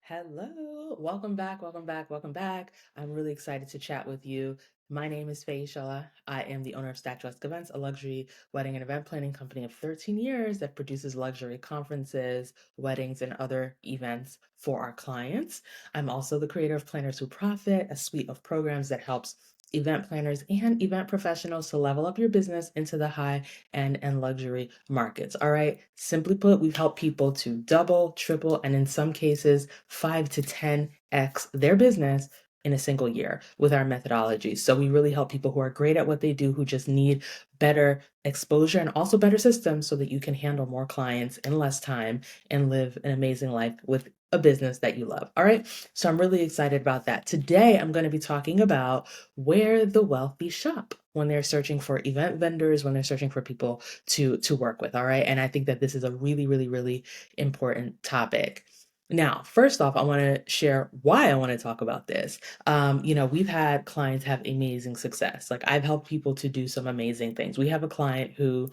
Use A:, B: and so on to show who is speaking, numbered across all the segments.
A: Hello, welcome back, welcome back, welcome back. I'm really excited to chat with you. My name is Faisha. I am the owner of Statuesque Events, a luxury wedding and event planning company of 13 years that produces luxury conferences, weddings, and other events for our clients. I'm also the creator of Planners Who Profit, a suite of programs that helps event planners and event professionals to level up your business into the high end and luxury markets. All right. Simply put, we've helped people to double, triple, and in some cases, 5 to 10x their business in a single year with our methodology. So we really help people who are great at what they do, who just need better exposure and also better systems so that you can handle more clients in less time and live an amazing life with a business that you love. All right. So I'm really excited about that. Today, I'm going to be talking about where the wealthy shop when they're searching for event vendors, when they're searching for people to work with. All right. And I think that this is a really, really, really important topic. Now, first off, I want to share why I want to talk about this. We've had clients have amazing success. Like I've helped people to do some amazing things. We have a client who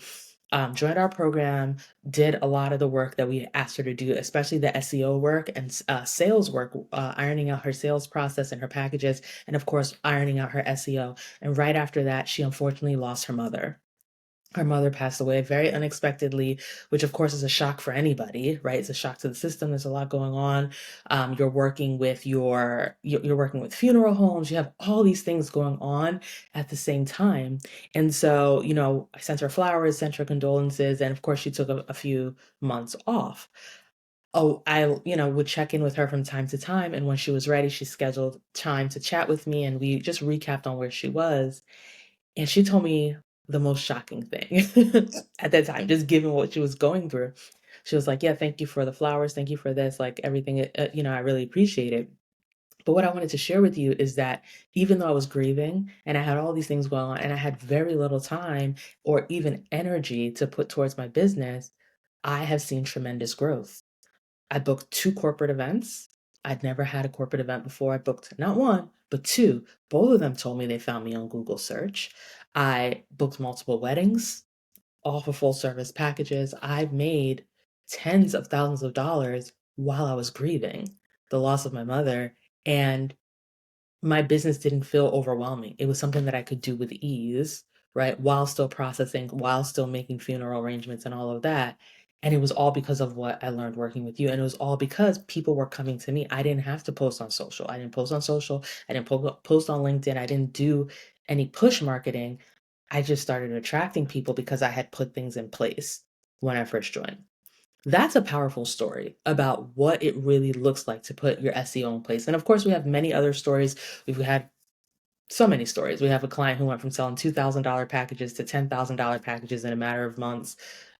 A: joined our program, did a lot of the work that we asked her to do, especially the SEO work and sales work, ironing out her sales process and her packages, and of course, ironing out her SEO. And right after that, she unfortunately lost her mother. Her mother passed away very unexpectedly, which of course is a shock for anybody, right? It's a shock to the system. There's a lot going on. You're working with funeral homes. You have all these things going on at the same time. And so, I sent her flowers, sent her condolences, and of course she took a few months off. Oh, would check in with her from time to time. And when she was ready, she scheduled time to chat with me and we just recapped on where she was. And she told me the most shocking thing at that time, just given what she was going through. She was like, "Yeah, thank you for the flowers. Thank you for this. Like everything, I really appreciate it." But what I wanted to share with you is that even though I was grieving and I had all these things going on and I had very little time or even energy to put towards my business, I have seen tremendous growth. I booked 2 corporate events. I'd never had a corporate event before. I booked not 1, but 2. Both of them told me they found me on Google search. I booked multiple weddings, all for full service packages. I've made tens of thousands of dollars while I was grieving the loss of my mother, and my business didn't feel overwhelming. It was something that I could do with ease, right? While still processing, while still making funeral arrangements and all of that. And it was all because of what I learned working with you. And it was all because people were coming to me. I didn't have to post on social. I didn't post on social. I didn't post on LinkedIn. I didn't do any push marketing. I just started attracting people because I had put things in place when I first joined. That's a powerful story about what it really looks like to put your SEO in place. And of course, we have many other stories. We've had so many stories. We have a client who went from selling $2,000 packages to $10,000 packages in a matter of months,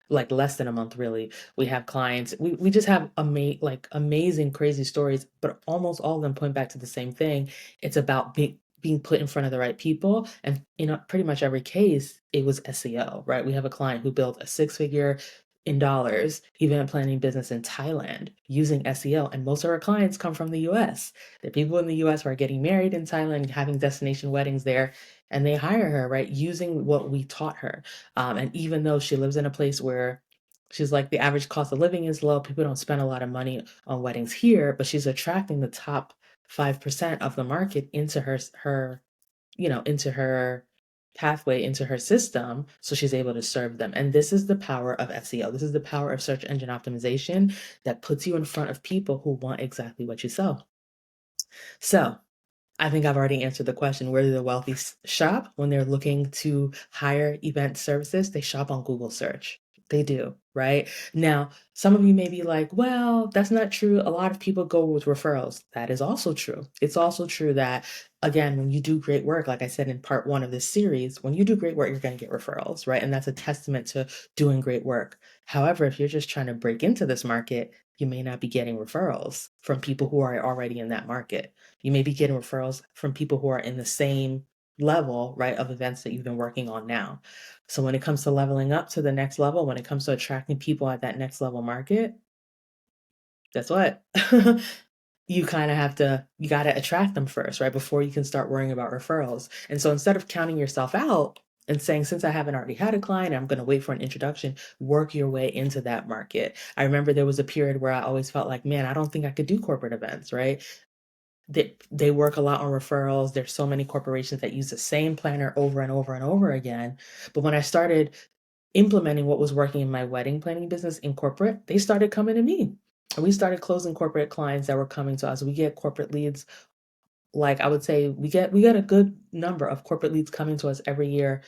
A: like less than a month, really. We have clients, we just have amazing, crazy stories, but almost all of them point back to the same thing. It's about being put in front of the right people. And pretty much every case, it was SEO, right? We have a client who built a six-figure in dollars event planning business in Thailand using SEO. And most of our clients come from the US. They're people in the US who are getting married in Thailand, having destination weddings there, and they hire her, right, using what we taught her. And even though she lives in a place where she's like the average cost of living is low, people don't spend a lot of money on weddings here, but she's attracting the top 5% of the market into into her pathway, into her system, so she's able to serve them. And this is the power of SEO. This is the power of search engine optimization that puts you in front of people who want exactly what you sell. So, I think I've already answered the question. Where do the wealthy shop when they're looking to hire event services? They shop on Google search. They do, right? Now, some of you may be like, well, that's not true. A lot of people go with referrals. That is also true. It's also true that, again, when you do great work, like I said in part 1 of this series, when you do great work, you're going to get referrals, right? And that's a testament to doing great work. However, if you're just trying to break into this market, you may not be getting referrals from people who are already in that market. You may be getting referrals from people who are in the same level, right, of events that you've been working on now. So when it comes to leveling up to the next level, when it comes to attracting people at that next level market, guess what? You got to attract them first, right? Before you can start worrying about referrals. And so instead of counting yourself out, and saying, since I haven't already had a client, I'm going to wait for an introduction, work your way into that market. I remember there was a period where I always felt like, man, I don't think I could do corporate events, right? They work a lot on referrals. There's so many corporations that use the same planner over and over and over again. But when I started implementing what was working in my wedding planning business in corporate, they started coming to me. And we started closing corporate clients that were coming to us. We get corporate leads, like I would say we get a good number of corporate leads coming to us every year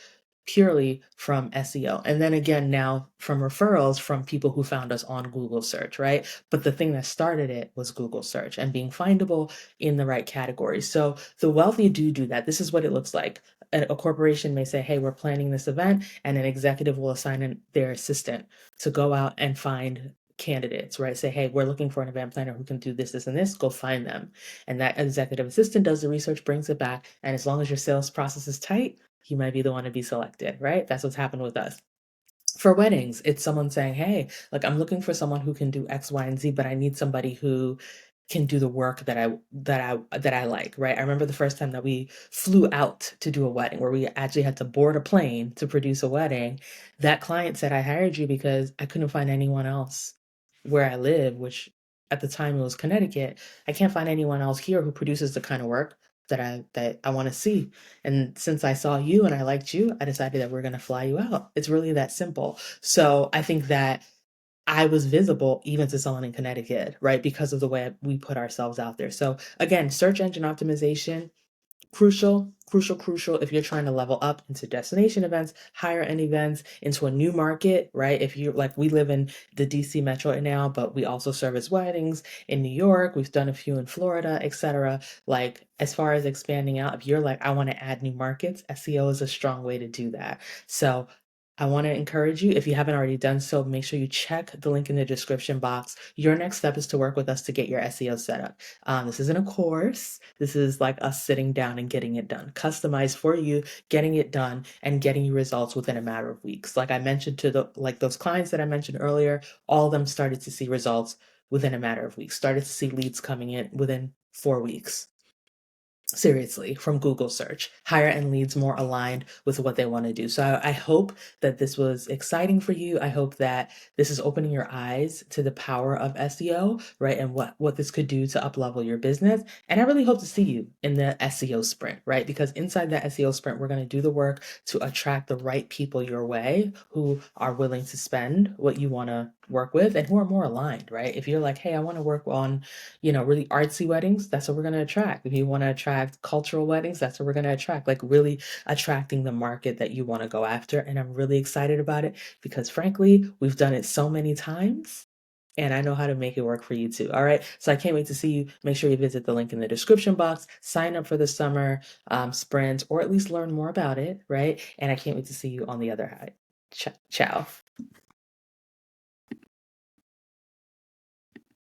A: purely from SEO. And then again, now from referrals from people who found us on Google search, right? But the thing that started it was Google search and being findable in the right categories. So the wealthy do that. This is what it looks like. A corporation may say, hey, we're planning this event, and an executive will assign their assistant to go out and find candidates, right? Say, hey, we're looking for an event planner who can do this, this, and this. Go find them. And that executive assistant does the research, brings it back. And as long as your sales process is tight, he might be the one to be selected, right? That's what's happened with us. For weddings, it's someone saying, hey, like I'm looking for someone who can do X, Y, and Z, but I need somebody who can do the work that I like, right? I remember the first time that we flew out to do a wedding where we actually had to board a plane to produce a wedding. That client said, I hired you because I couldn't find anyone else where I live, which at the time it was Connecticut. I can't find anyone else here who produces the kind of work that I want to see. And since I saw you and I liked you, I decided that we're going to fly you out. It's really that simple. So I think that I was visible even to someone in Connecticut, right? Because of the way we put ourselves out there. So again, search engine optimization, crucial, crucial, crucial if you're trying to level up into destination events, higher end events, into a new market, right? If you like, we live in the DC metro right now, but we also service weddings in New York. We've done a few in Florida, etc. Like, as far as expanding out, if you're like, I want to add new markets, SEO is a strong way to do that. So I want to encourage you, if you haven't already done so, make sure you check the link in the description box. Your next step is to work with us to get your SEO set up. This isn't a course. This is like us sitting down and getting it done, customized for you, getting it done, and getting you results within a matter of weeks. Like I mentioned to those clients that I mentioned earlier, all of them started to see results within a matter of weeks, started to see leads coming in within 4 weeks. Seriously, from Google search, higher end leads more aligned with what they want to do. So I hope that this was exciting for you. I hope that this is opening your eyes to the power of SEO, right? And what this could do to up level your business. And I really hope to see you in the SEO sprint, right? Because inside that SEO sprint, we're going to do the work to attract the right people your way who are willing to spend what you want to work with and who are more aligned, right? If you're like, hey, I want to work on really artsy weddings, that's what we're going to attract. If you want to attract cultural weddings, that's what we're going to attract. Like really attracting the market that you want to go after. And I'm really excited about it because frankly, we've done it so many times and I know how to make it work for you too. All right. So I can't wait to see you. Make sure you visit the link in the description box, sign up for the summer sprint, or at least learn more about it. Right. And I can't wait to see you on the other side. Ciao.